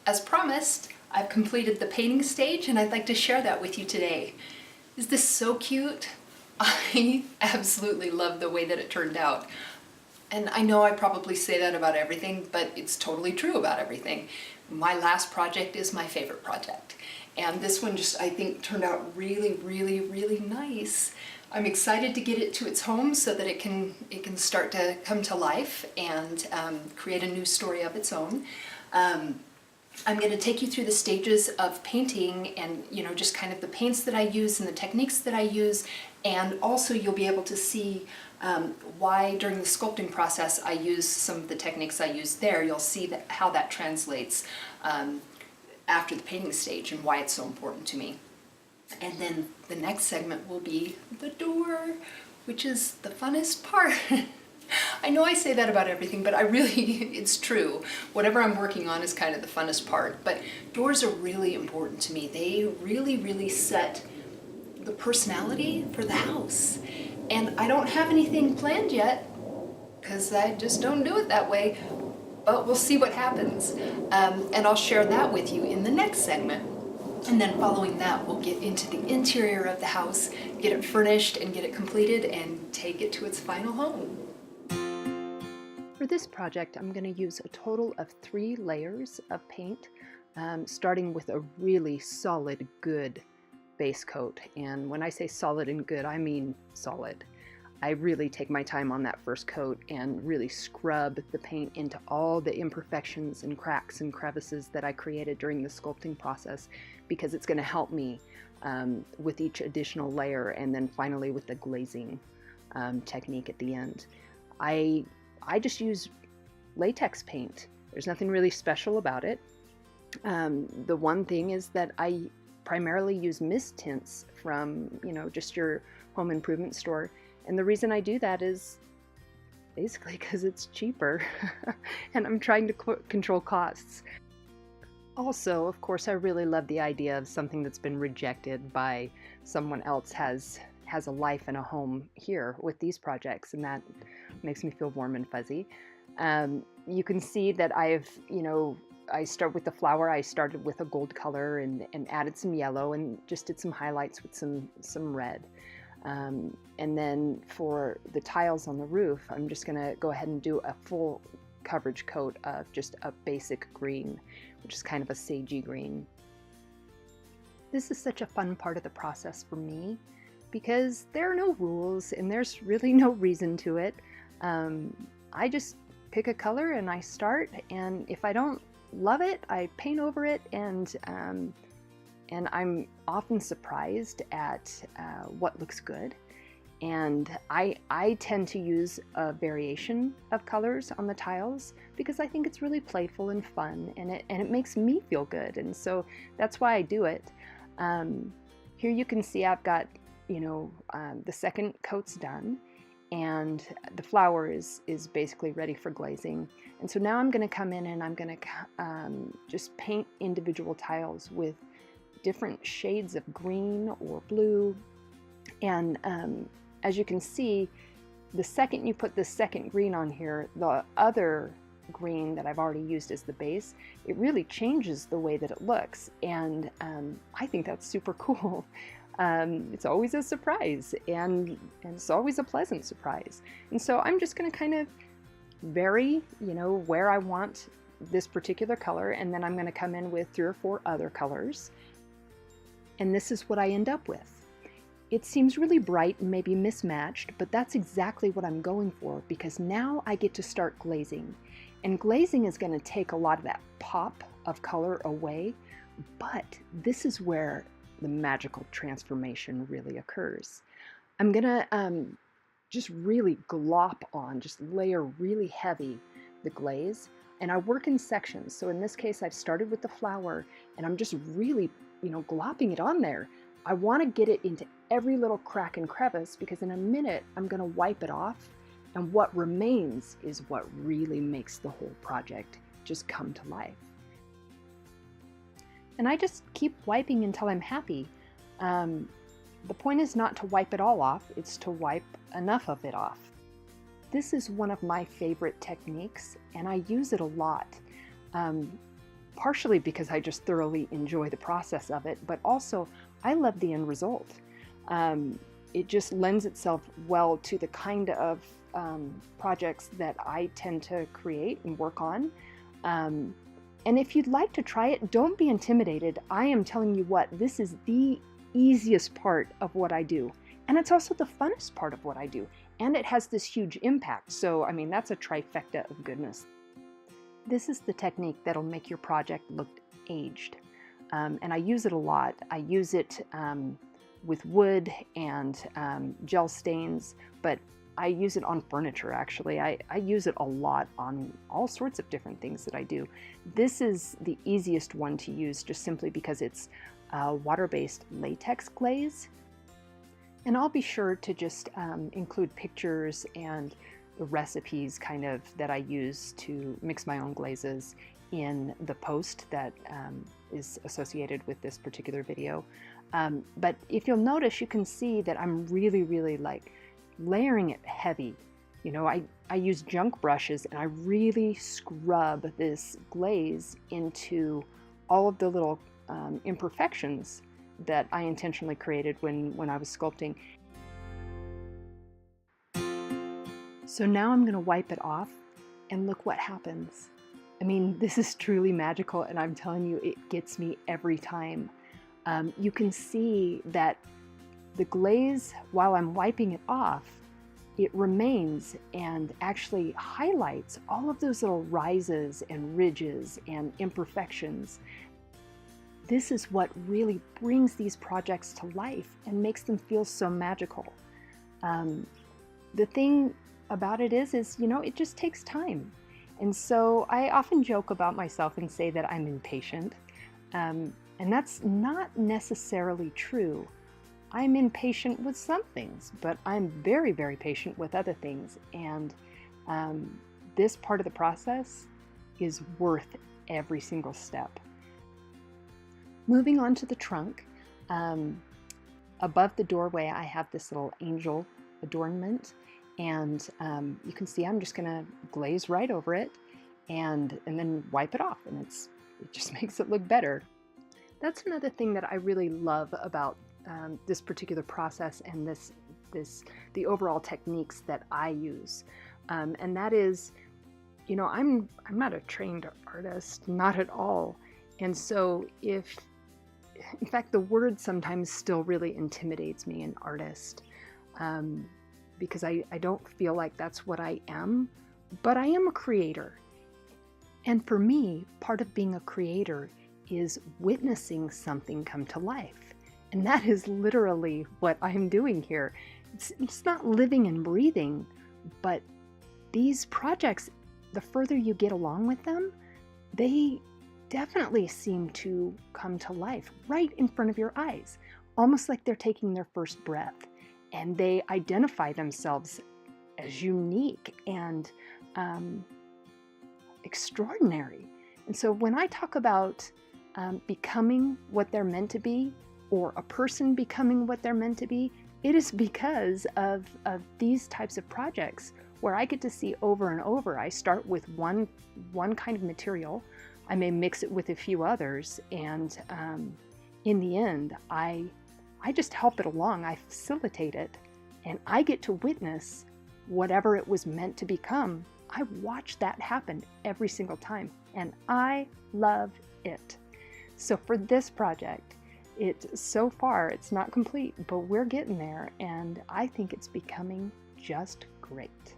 As promised, I've completed the painting stage and I'd like to share that with you today. Is this so cute? I absolutely love the way that it turned out. And I know I probably say that about everything, but it's totally true about everything. My last project is my favorite project. And this one just, I think, turned out really, really, really nice. I'm excited to get it to its home so that it can start to come to life and create a new story of its own. I'm going to take you through the stages of painting and, just kind of the paints that I use and the techniques that I use, and also you'll be able to see why during the sculpting process I use some of the techniques I use there. You'll see how that translates after the painting stage and why it's so important to me. And then the next segment will be the door, which is the funnest part. I know I say that about everything, but it's true. Whatever I'm working on is kind of the funnest part, but doors are really important to me. They really, really set the personality for the house. And I don't have anything planned yet, because I just don't do it that way, but we'll see what happens. And I'll share that with you in the next segment. And then following that, we'll get into the interior of the house, get it furnished and get it completed and take it to its final home. For this project, I'm going to use a total of 3 layers of paint, starting with a really solid, good base coat. And when I say solid and good, I mean solid. I really take my time on that first coat and really scrub the paint into all the imperfections and cracks and crevices that I created during the sculpting process, because it's going to help me with each additional layer, and then finally with the glazing technique at the end. I just use latex paint. There's nothing really special about it. The one thing is that I primarily use mist tints from, just your home improvement store. And the reason I do that is basically because it's cheaper and I'm trying to control costs. Also, of course, I really love the idea of something that's been rejected by someone else has a life and a home here with these projects, and that makes me feel warm and fuzzy. You can see that I start with the flower. I started with a gold color and added some yellow and just did some highlights with some red. And then for the tiles on the roof, I'm just going to go ahead and do a full coverage coat of just a basic green, which is kind of a sagey green. This is such a fun part of the process for me, because there are no rules and there's really no reason to it. I just pick a color and I start, and if I don't love it, I paint over it, and I'm often surprised at what looks good. And I tend to use a variation of colors on the tiles because I think it's really playful and fun, and it makes me feel good, and so that's why I do it. Here you can see I've got the second coat's done, and the flower is basically ready for glazing. And so now I'm going to come in and I'm going to just paint individual tiles with different shades of green or blue. And as you can see, the second you put the second green on here, the other green that I've already used as the base, it really changes the way that it looks. And I think that's super cool. It's always a surprise, and it's always a pleasant surprise. And so I'm just going to kind of vary, where I want this particular color, and then I'm going to come in with 3 or 4 other colors. And this is what I end up with. It seems really bright and maybe mismatched, but that's exactly what I'm going for, because now I get to start glazing. And glazing is going to take a lot of that pop of color away, but this is where the magical transformation really occurs. I'm going to just really glop on, just layer really heavy the glaze, and I work in sections. So in this case, I've started with the flower, and I'm just really glopping it on there. I want to get it into every little crack and crevice, because in a minute I'm going to wipe it off, and what remains is what really makes the whole project just come to life. And I just keep wiping until I'm happy. The point is not to wipe it all off, it's to wipe enough of it off. This is one of my favorite techniques, and I use it a lot. partially because I just thoroughly enjoy the process of it, but also I love the end result. It just lends itself well to the kind of projects that I tend to create and work on. And if you'd like to try it, don't be intimidated. I am telling you what, this is the easiest part of what I do. And it's also the funnest part of what I do. And it has this huge impact. So, I mean, that's a trifecta of goodness. This is the technique that'll make your project look aged. And I use it a lot. I use it with wood and gel stains, but I use it on furniture, actually. I use it a lot on all sorts of different things that I do. This is the easiest one to use just simply because it's water-based latex glaze. And I'll be sure to just include pictures and the recipes kind of that I use to mix my own glazes in the post that is associated with this particular video. But if you'll notice, you can see that I'm really like layering it heavy. You know, I use junk brushes and I really scrub this glaze into all of the little imperfections that I intentionally created when I was sculpting. So now I'm going to wipe it off and look what happens. I mean, this is truly magical, and I'm telling you, it gets me every time. You can see that the glaze, while I'm wiping it off, it remains and actually highlights all of those little rises and ridges and imperfections. This is what really brings these projects to life and makes them feel so magical. The thing about it is, you know, it just takes time. And so I often joke about myself and say that I'm impatient. And that's not necessarily true. I'm impatient with some things, but I'm very patient with other things. And this part of the process is worth every single step. Moving on to the trunk, above the doorway I have this little angel adornment, and you can see I'm just gonna glaze right over it and then wipe it off, and it just makes it look better. That's another thing that I really love about this particular process and the overall techniques that I use, and that is, you know, I'm not a trained artist, not at all, and so in fact the word sometimes still really intimidates me, an artist, because I don't feel like that's what I am, but I am a creator. And for me, part of being a creator is witnessing something come to life. And that is literally what I'm doing here. It's not living and breathing, but these projects, the further you get along with them, they definitely seem to come to life right in front of your eyes, almost like they're taking their first breath. And they identify themselves as unique and extraordinary. And so when I talk about becoming what they're meant to be, or a person becoming what they're meant to be, it is because of these types of projects where I get to see over and over. I start with one kind of material, I may mix it with a few others, and in the end, I just help it along, I facilitate it, and I get to witness whatever it was meant to become. I watch that happen every single time, and I love it. So for this project, so far it's not complete, but we're getting there, and I think it's becoming just great.